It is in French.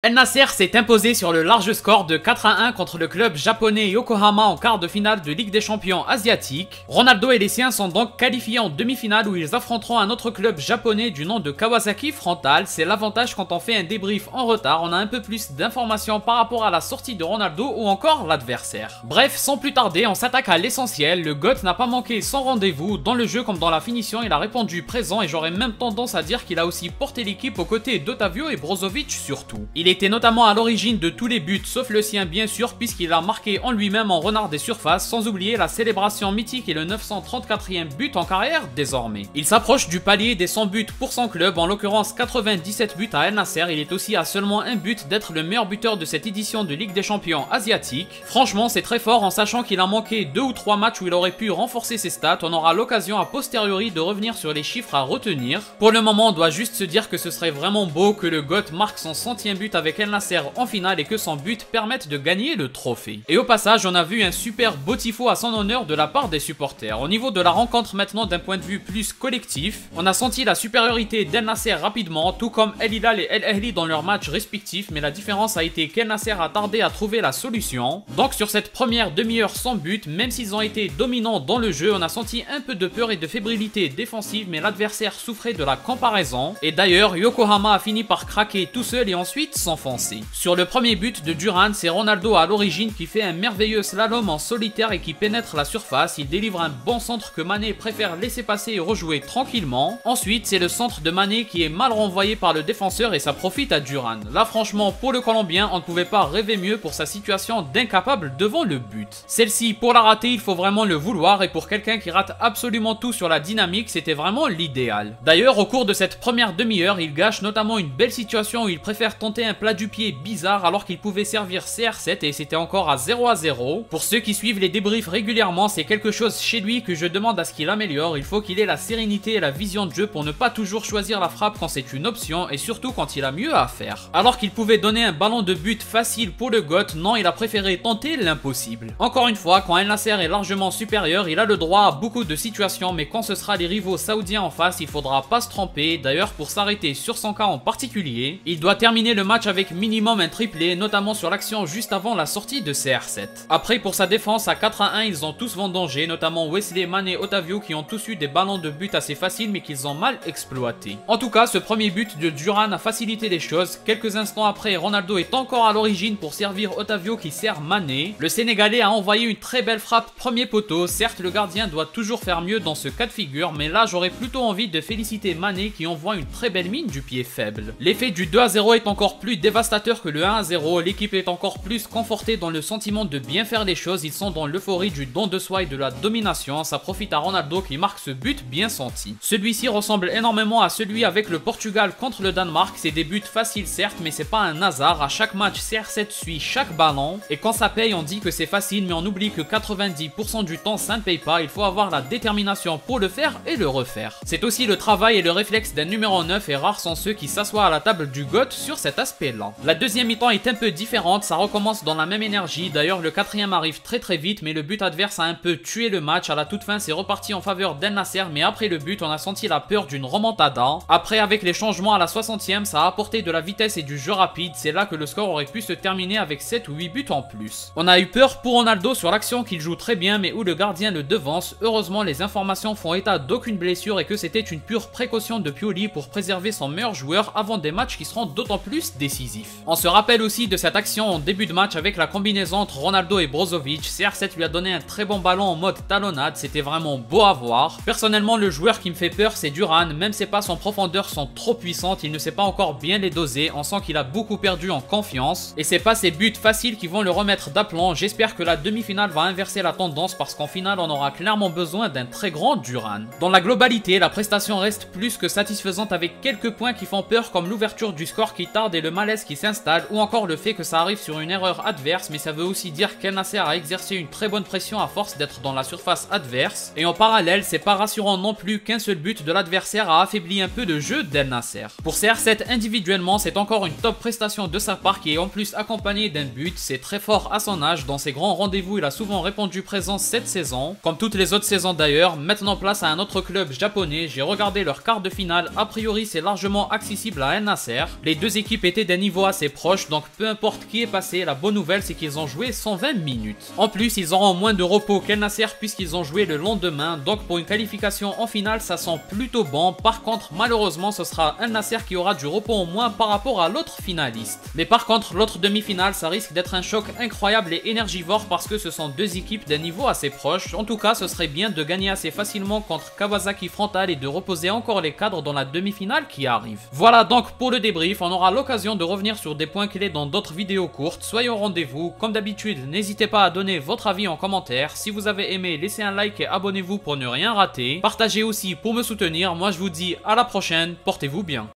El Nasser s'est imposé sur le large score de 4-1 contre le club japonais Yokohama en quart de finale de Ligue des Champions asiatique. Ronaldo et les siens sont donc qualifiés en demi-finale où ils affronteront un autre club japonais du nom de Kawasaki Frontale. C'est l'avantage quand on fait un débrief en retard, on a un peu plus d'informations par rapport à la sortie de Ronaldo ou encore l'adversaire. Bref, sans plus tarder, on s'attaque à l'essentiel. Le GOAT n'a pas manqué son rendez-vous. Dans le jeu comme dans la finition, il a répondu présent et j'aurais même tendance à dire qu'il a aussi porté l'équipe aux côtés d'Otavio et Brozovic surtout. Il était notamment à l'origine de tous les buts sauf le sien bien sûr puisqu'il a marqué en lui-même en renard des surfaces, sans oublier la célébration mythique et le 934e but en carrière désormais. Il s'approche du palier des 100 buts pour son club, en l'occurrence 97 buts à El Nasser. Il est aussi à seulement un but d'être le meilleur buteur de cette édition de Ligue des Champions asiatique. Franchement c'est très fort en sachant qu'il a manqué 2 ou 3 matchs où il aurait pu renforcer ses stats. On aura l'occasion a posteriori de revenir sur les chiffres à retenir. Pour le moment on doit juste se dire que ce serait vraiment beau que le GOAT marque son 100e but avec El Nasser en finale et que son but permette de gagner le trophée. Et au passage, on a vu un super beau tifo à son honneur de la part des supporters. Au niveau de la rencontre maintenant d'un point de vue plus collectif, on a senti la supériorité d'El Nasser rapidement, tout comme El Hilal et El Ahly dans leurs matchs respectifs, mais la différence a été qu'El Nasser a tardé à trouver la solution. Donc sur cette première demi-heure sans but, même s'ils ont été dominants dans le jeu, on a senti un peu de peur et de fébrilité défensive, mais l'adversaire souffrait de la comparaison. Et d'ailleurs, Yokohama a fini par craquer tout seul et ensuite s'enfoncer. Sur le premier but de Duran, c'est Ronaldo à l'origine qui fait un merveilleux slalom en solitaire et qui pénètre la surface. Il délivre un bon centre que Mané préfère laisser passer et rejouer tranquillement. Ensuite, c'est le centre de Mané qui est mal renvoyé par le défenseur et ça profite à Duran. Là franchement, pour le Colombien, on ne pouvait pas rêver mieux pour sa situation d'incapable devant le but. Celle-ci, pour la rater, il faut vraiment le vouloir et pour quelqu'un qui rate absolument tout sur la dynamique, c'était vraiment l'idéal. D'ailleurs, au cours de cette première demi-heure, il gâche notamment une belle situation où il préfère tenter un plat du pied bizarre alors qu'il pouvait servir CR7 et c'était encore à 0-0. Pour ceux qui suivent les débriefs régulièrement, c'est quelque chose chez lui que je demande à ce qu'il améliore. Il faut qu'il ait la sérénité et la vision de jeu pour ne pas toujours choisir la frappe quand c'est une option et surtout quand il a mieux à faire. Alors qu'il pouvait donner un ballon de but facile pour le GOAT, non, il a préféré tenter l'impossible. Encore une fois, quand El Nasser est largement supérieur, il a le droit à beaucoup de situations, mais quand ce sera les rivaux saoudiens en face, il faudra pas se tromper. D'ailleurs, pour s'arrêter sur son cas en particulier, il doit terminer le match avec minimum un triplé, notamment sur l'action juste avant la sortie de CR7. Après, pour sa défense à 4-1, ils ont tous vendangé, notamment Wesley, Mané, Otavio qui ont tous eu des ballons de but assez faciles mais qu'ils ont mal exploités. En tout cas, ce premier but de Duran a facilité les choses. Quelques instants après, Ronaldo est encore à l'origine pour servir Otavio qui sert Mané. Le Sénégalais a envoyé une très belle frappe premier poteau. Certes, le gardien doit toujours faire mieux dans ce cas de figure, mais là j'aurais plutôt envie de féliciter Mané qui envoie une très belle mine du pied faible. L'effet du 2-0 est encore plus dévastateur que le 1-0, l'équipe est encore plus confortée dans le sentiment de bien faire les choses, ils sont dans l'euphorie du don de soi et de la domination, ça profite à Ronaldo qui marque ce but bien senti. Celui-ci ressemble énormément à celui avec le Portugal contre le Danemark, c'est des buts faciles certes mais c'est pas un hasard, à chaque match CR7 suit chaque ballon et quand ça paye on dit que c'est facile mais on oublie que 90% du temps ça ne paye pas, il faut avoir la détermination pour le faire et le refaire. C'est aussi le travail et le réflexe d'un numéro 9 et rares sont ceux qui s'assoient à la table du GOAT sur cet aspect là. La deuxième mi-temps est un peu différente, ça recommence dans la même énergie, d'ailleurs le quatrième arrive très vite mais le but adverse a un peu tué le match, à la toute fin c'est reparti en faveur d'El Nasser mais après le but on a senti la peur d'une remontada. Après avec les changements à la 60e ça a apporté de la vitesse et du jeu rapide, c'est là que le score aurait pu se terminer avec 7 ou 8 buts en plus. On a eu peur pour Ronaldo sur l'action qu'il joue très bien mais où le gardien le devance, heureusement les informations font état d'aucune blessure et que c'était une pure précaution de Pioli pour préserver son meilleur joueur avant des matchs qui seront d'autant plus décisifs. On se rappelle aussi de cette action en début de match avec la combinaison entre Ronaldo et Brozovic. CR7 lui a donné un très bon ballon en mode talonnade, c'était vraiment beau à voir. Personnellement le joueur qui me fait peur c'est Duran, même ses passes en profondeur sont trop puissantes, il ne sait pas encore bien les doser, on sent qu'il a beaucoup perdu en confiance et c'est pas ses buts faciles qui vont le remettre d'aplomb. J'espère que la demi-finale va inverser la tendance parce qu'en finale on aura clairement besoin d'un très grand Duran. Dans la globalité la prestation reste plus que satisfaisante avec quelques points qui font peur comme l'ouverture du score qui tarde et le malaise qui s'installe ou encore le fait que ça arrive sur une erreur adverse, mais ça veut aussi dire qu'El Nasser a exercé une très bonne pression à force d'être dans la surface adverse. Et en parallèle, c'est pas rassurant non plus qu'un seul but de l'adversaire a affaibli un peu le jeu d'El Nasser. Pour CR7 individuellement, c'est encore une top prestation de sa part qui est en plus accompagnée d'un but. C'est très fort à son âge, dans ses grands rendez-vous il a souvent répondu présent cette saison, comme toutes les autres saisons d'ailleurs. Maintenant place à un autre club japonais, j'ai regardé leur quart de finale, a priori c'est largement accessible à El Nasser. Les deux équipes étaient d'un niveau assez proche, donc peu importe qui est passé, la bonne nouvelle c'est qu'ils ont joué 120 minutes. En plus, ils auront moins de repos qu'El Nasser puisqu'ils ont joué le lendemain, donc pour une qualification en finale, ça sent plutôt bon. Par contre, malheureusement, ce sera El Nasser qui aura du repos en moins par rapport à l'autre finaliste. Mais par contre, l'autre demi-finale, ça risque d'être un choc incroyable et énergivore parce que ce sont deux équipes d'un niveau assez proche. En tout cas, ce serait bien de gagner assez facilement contre Kawasaki Frontale et de reposer encore les cadres dans la demi-finale qui arrive. Voilà donc pour le débrief, on aura l'occasion de revenir sur des points clés dans d'autres vidéos courtes. Soyez au rendez-vous, comme d'habitude, n'hésitez pas à donner votre avis en commentaire. Si vous avez aimé, laissez un like et abonnez-vous pour ne rien rater. Partagez aussi pour me soutenir. Moi je vous dis à la prochaine, portez-vous bien.